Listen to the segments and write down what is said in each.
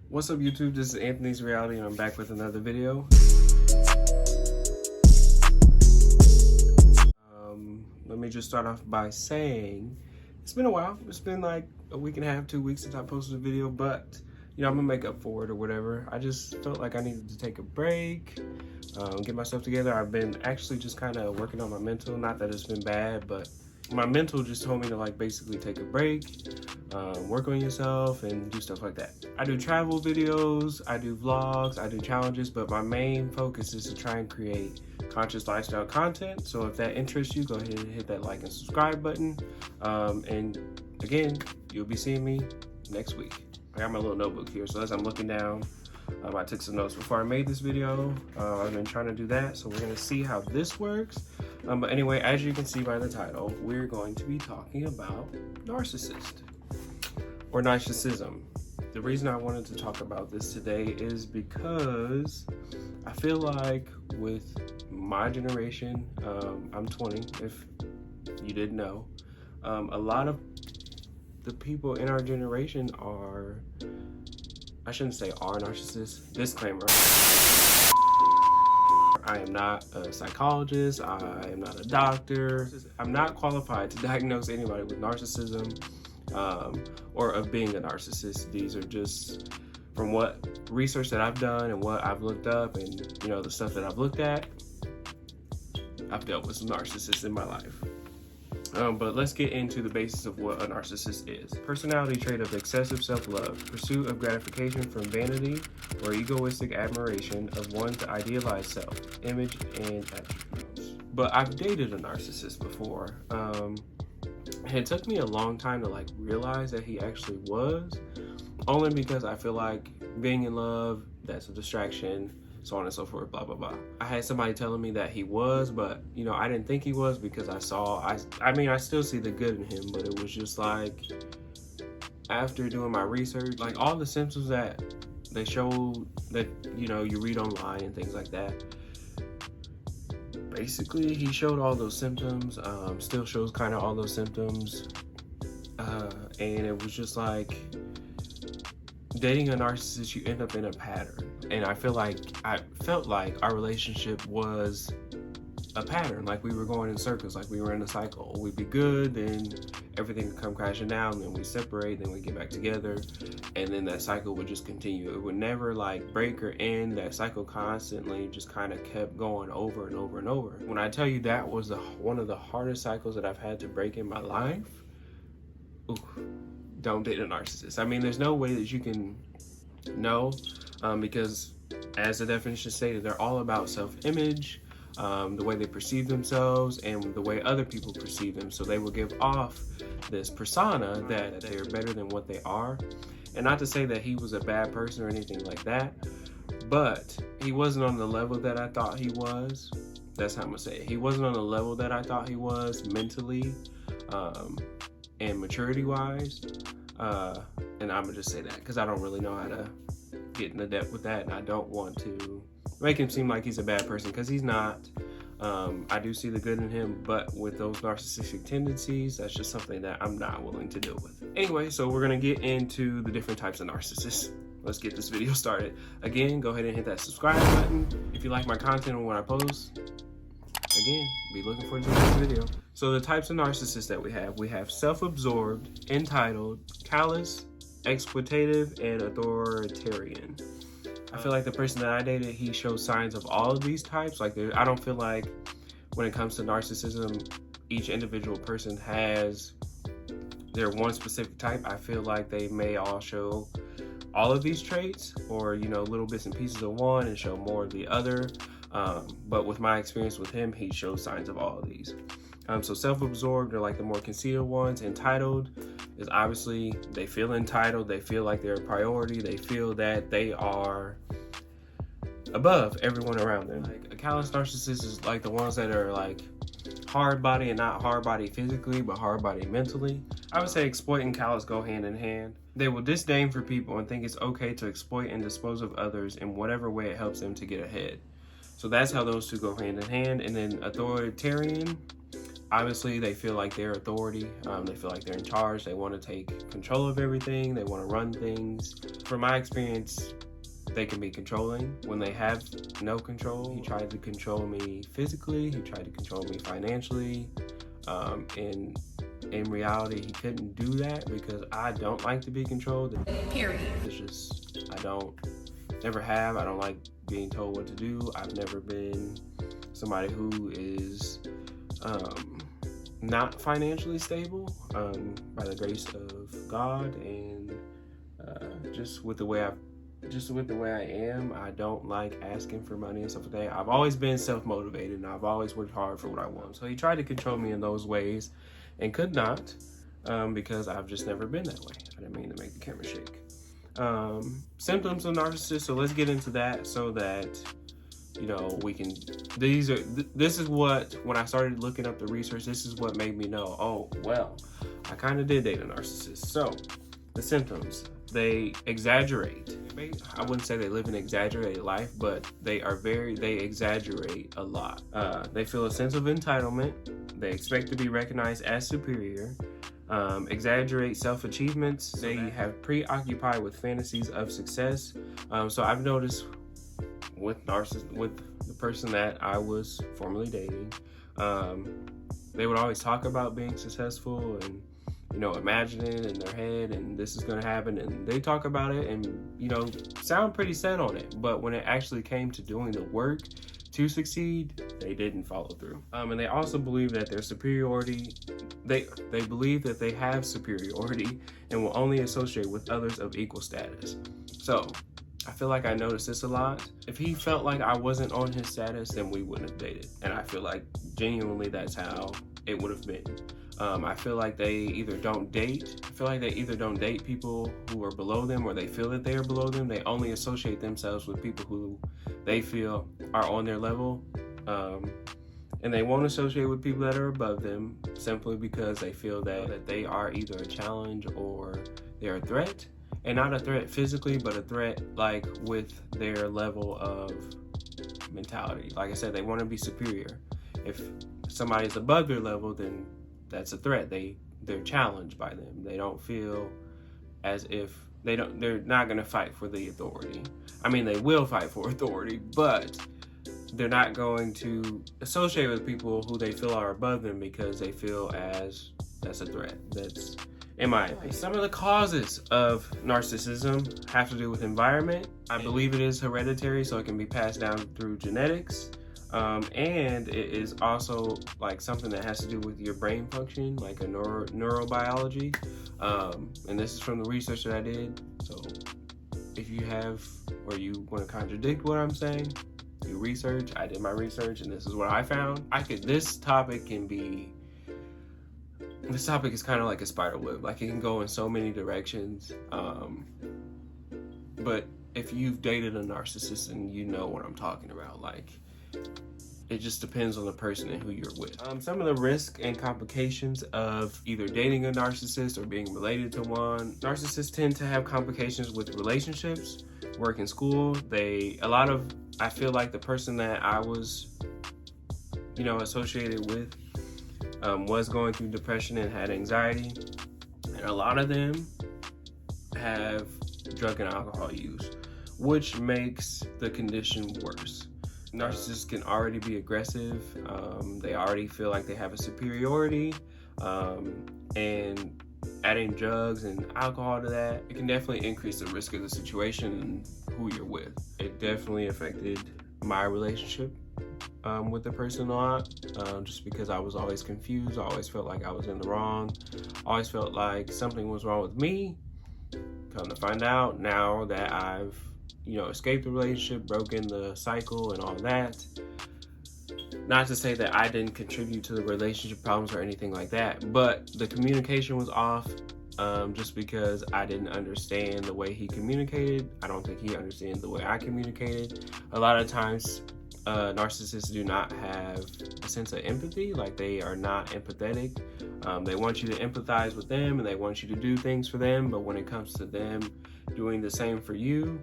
What's up YouTube, this is Anthony's Reality and I'm back with another video. Let me just start off by saying, it's been a while. It's been like a week and a half, 2 weeks since I posted a video, but I'm gonna make up for it or whatever. I just felt like I needed to take a break, get myself together. I've been actually just kind of working on my mental, not that it's been bad, but my mental just told me to like basically take a break, work on yourself and do stuff like that. I do travel videos, I do vlogs, I do challenges, but my main focus is to try and create conscious lifestyle content. So if that interests you, go ahead and hit that like and subscribe button. And again, you'll be seeing me next week. I got my little notebook here, so as I'm looking down, I took some notes before I made this video. I've been trying to do that, so we're gonna see how this works. But anyway, as you can see by the title, we're going to be talking about narcissist or narcissism. The reason I wanted to talk about this today is because I feel like with my generation, I'm 20, if you didn't know, a lot of the people in our generation are, I shouldn't say are narcissists, disclaimer. I am not a psychologist, I am not a doctor. I'm not qualified to diagnose anybody with narcissism or of being a narcissist. These are just from what research that I've done and what I've looked up and the stuff that I've looked at. I've dealt with some narcissists in my life. But let's get into the basis of what a narcissist is. Personality trait of excessive self-love, pursuit of gratification from vanity or egoistic admiration of one's idealized self, image, and attributes. But I've dated a narcissist before. And it took me a long time to like realize that he actually was, only because I feel like being in love, that's a distraction, so on and so forth, blah, blah, blah. I had somebody telling me that he was, but I didn't think he was because I still see the good in him, but it was just like, after doing my research, like all the symptoms that they showed that, you read online and things like that, basically he showed all those symptoms, still shows kind of all those symptoms, and it was just like, dating a narcissist, you end up in a pattern. And I felt like our relationship was a pattern. Like we were going in circles, like we were in a cycle. We'd be good, then everything would come crashing down, then we separate, then we get back together, and then that cycle would just continue. It would never like break or end. That cycle constantly just kind of kept going over and over and over. When I tell you that was one of the hardest cycles that I've had to break in my life, ooh, don't date a narcissist. I mean, there's no way that you can know, because as the definition stated, they're all about self-image, the way they perceive themselves and the way other people perceive them. So they will give off this persona that they're better than what they are. And not to say that he was a bad person or anything like that, but he wasn't on the level that I thought he was. That's how I'm gonna say it. He wasn't on the level that I thought he was mentally, and maturity-wise, and I'm gonna just say that because I don't really know how to get into depth with that, and I don't want to make him seem like he's a bad person, because he's not. I do see the good in him, but with those narcissistic tendencies, that's just something that I'm not willing to deal with. Anyway, so we're gonna get into the different types of narcissists. Let's get this video started. Again, go ahead and hit that subscribe button if you like my content and what I post. Again, be looking forward to the next video. So the types of narcissists that we have self-absorbed, entitled, callous, exploitative, and authoritarian. I feel like the person that I dated, he shows signs of all of these types. Like I don't feel like when it comes to narcissism, each individual person has their one specific type. I feel like they may all show all of these traits, or little bits and pieces of one and show more of the other. But with my experience with him, he shows signs of all of these. So self-absorbed are like the more conceited ones. Entitled is obviously, they feel entitled, they feel like they're a priority, they feel that they are above everyone around them. Like a callous narcissist is like the ones that are like hard body, and not hard body physically, but hard body mentally. I would say exploit and callous go hand in hand. They will disdain for people and think it's okay to exploit and dispose of others in whatever way it helps them to get ahead. So that's how those two go hand in hand. And then authoritarian, Obviously, they feel like they're authority. They feel like they're in charge. They want to take control of everything. They want to run things. From my experience, they can be controlling when they have no control. He tried to control me physically. He tried to control me financially. In reality, he couldn't do that because I don't like to be controlled. Period. It's just, never have. I don't like being told what to do. I've never been somebody who is not financially stable, by the grace of God, and just with the way I am. I don't like asking for money and stuff like that. I've always been self-motivated, and I've always worked hard for what I want. So he tried to control me in those ways and could not, because I've just never been that way. I didn't mean to make the camera shake. Symptoms of narcissist. So let's get into that so that, you know, we can, this is what, when I started looking up the research, this is what made me know, oh, well, I kind of did date a narcissist. So the symptoms, they exaggerate. I wouldn't say they live an exaggerated life, but they exaggerate a lot. They feel a sense of entitlement. They expect to be recognized as superior. Exaggerate self-achievements. They have preoccupied with fantasies of success. So I've noticed with the person that I was formerly dating, they would always talk about being successful and, you know, imagine it in their head, and this is going to happen, and they talk about it and, you know, sound pretty set on it. But when it actually came to doing the work to succeed, they didn't follow through. And they also believe that their superiority, they believe that they have superiority and will only associate with others of equal status. So I feel like I noticed this a lot. If he felt like I wasn't on his status, then we wouldn't have dated. And I feel like genuinely that's how it would have been. I feel like they either don't date. I feel like they either don't date people who are below them, or they feel that they are below them. They only associate themselves with people who they feel are on their level. And they won't associate with people that are above them simply because they feel that they are either a challenge or they're a threat. And not a threat physically, but a threat like with their level of mentality. Like I said, they want to be superior. If somebody's above their level, then that's a threat. They're challenged by them. They don't feel as if they're not going to fight for the authority. I mean, they will fight for authority, but they're not going to associate with people who they feel are above them because they feel as that's a threat. That's, in my opinion. Some of the causes of narcissism have to do with environment. I believe it is hereditary, so it can be passed down through genetics. And it is also like something that has to do with your brain function, like a neurobiology. And this is from the research that I did. So if you have, or you want to contradict what I'm saying, do research. I did my research, and this is what I found. This topic is kind of like a spider web. Like, it can go in so many directions. But if you've dated a narcissist, and you know what I'm talking about, like, it just depends on the person and who you're with. Some of the risks and complications of either dating a narcissist or being related to one. Narcissists tend to have complications with relationships, work, and school. I feel like the person that I was, you know, associated with was going through depression and had anxiety. And a lot of them have drug and alcohol use, which makes the condition worse. Narcissists can already be aggressive. They already feel like they have a superiority, and adding drugs and alcohol to that, it can definitely increase the risk of the situation and who you're with. It definitely affected my relationship with the person a lot, just because I was always confused. I always felt like I was in the wrong. I always felt like something was wrong with me. Come to find out, now that I've, you know, escaped the relationship, broken the cycle and all that. Not to say that I didn't contribute to the relationship problems or anything like that, but the communication was off, just because I didn't understand the way he communicated. I don't think he understands the way I communicated. A lot of times, narcissists do not have a sense of empathy. Like, they are not empathetic. They want you to empathize with them, and they want you to do things for them, but when it comes to them doing the same for you,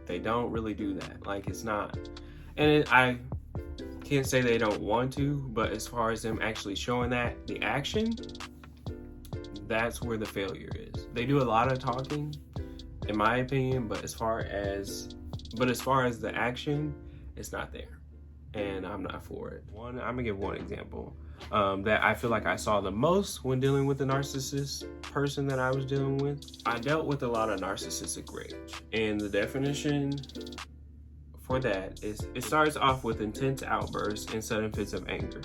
they don't really do that. Like, it's not, and can't say they don't want to, but as far as them actually showing that, the action, that's where the failure is. They do a lot of talking, in my opinion, but as far as the action, it's not there, and I'm not for it. I'm gonna give one example that I feel like I saw the most when dealing with the narcissist person that I was dealing with. I dealt with a lot of narcissistic rage, and the definition for that is it starts off with intense outbursts and sudden fits of anger.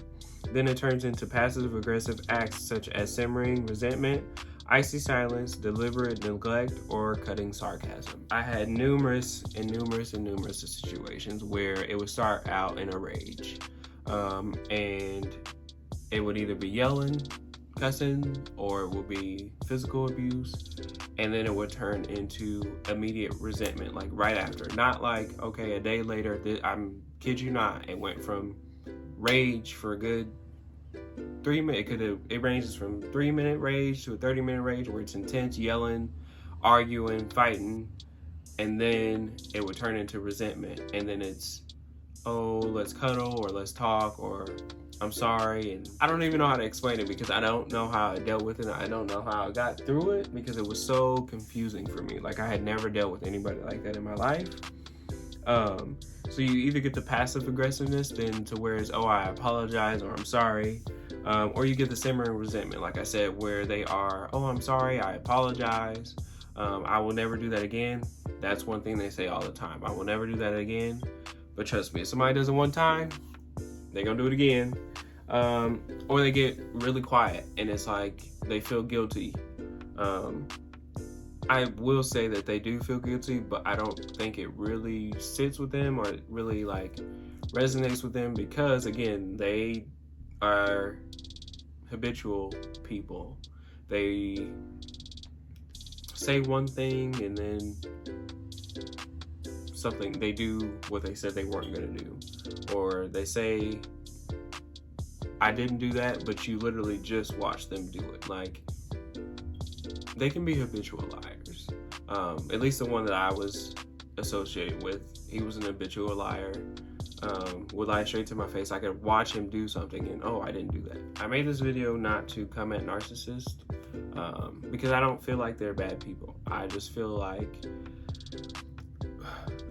Then it turns into passive aggressive acts such as simmering resentment, icy silence, deliberate neglect, or cutting sarcasm. I had numerous situations where it would start out in a rage, and it would either be yelling, cussing, or it would be physical abuse, and then it would turn into immediate resentment, like right after. Not like, okay, a day later, I'm kid you not, it went from rage for a good 3 minutes. It ranges from 3-minute rage to a 30-minute rage where it's intense, yelling, arguing, fighting, and then it would turn into resentment, and then it's, oh, let's cuddle, or let's talk, or I'm sorry. And I don't even know how to explain it because I don't know how I dealt with it. I don't know how I got through it because it was so confusing for me. Like, I had never dealt with anybody like that in my life. So you either get the passive aggressiveness then to where it's, oh, I apologize, or I'm sorry. Or you get the simmering resentment, like I said, where they are, oh, I'm sorry, I apologize. I will never do that again. That's one thing they say all the time. I will never do that again. But trust me, if somebody does it one time, they're gonna do it again. Or they get really quiet and it's like they feel guilty. I will say that they do feel guilty, but I don't think it really sits with them or it really like resonates with them because, again, they are habitual people. They say one thing and then they do what they said they weren't going to do, or they say, I didn't do that, but you literally just watched them do it. Like, they can be habitual liars. At least the one that I was associated with, he was an habitual liar. Would lie straight to my face. I could watch him do something and, oh, I didn't do that. I made this video not to come at narcissists because I don't feel like they're bad people. I just feel like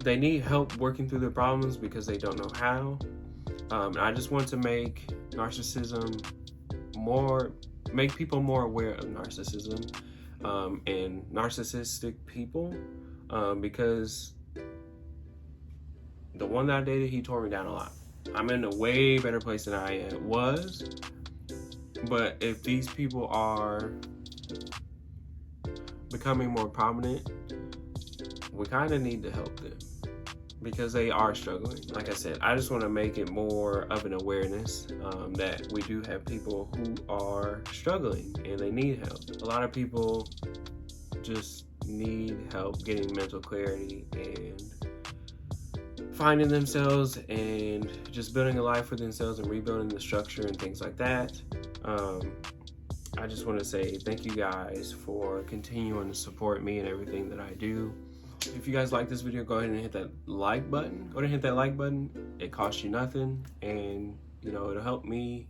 they need help working through their problems because they don't know how. And I just want to make narcissism make people more aware of narcissism and narcissistic people, because the one that I dated, he tore me down a lot. I'm in a way better place than I was, but if these people are becoming more prominent, we kind of need to help them because they are struggling. Like I said, I just want to make it more of an awareness that we do have people who are struggling and they need help. A lot of people just need help getting mental clarity and finding themselves and just building a life for themselves and rebuilding the structure and things like that. I just want to say thank you guys for continuing to support me and everything that I do. If you guys like this video, go ahead and hit that like button. Go ahead and hit that like button. It costs you nothing, and it'll help me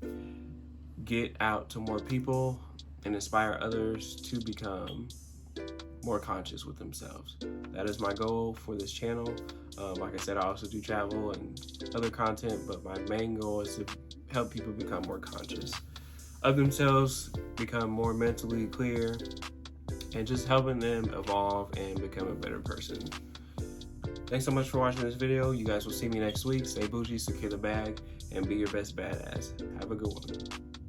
get out to more people and inspire others to become more conscious with themselves. That is my goal for this channel. Like I said, I also do travel and other content, but my main goal is to help people become more conscious of themselves, become more mentally clear, and just helping them evolve and become a better person. Thanks so much for watching this video. You guys will see me next week. Stay bougie, secure the bag, and be your best badass. Have a good one.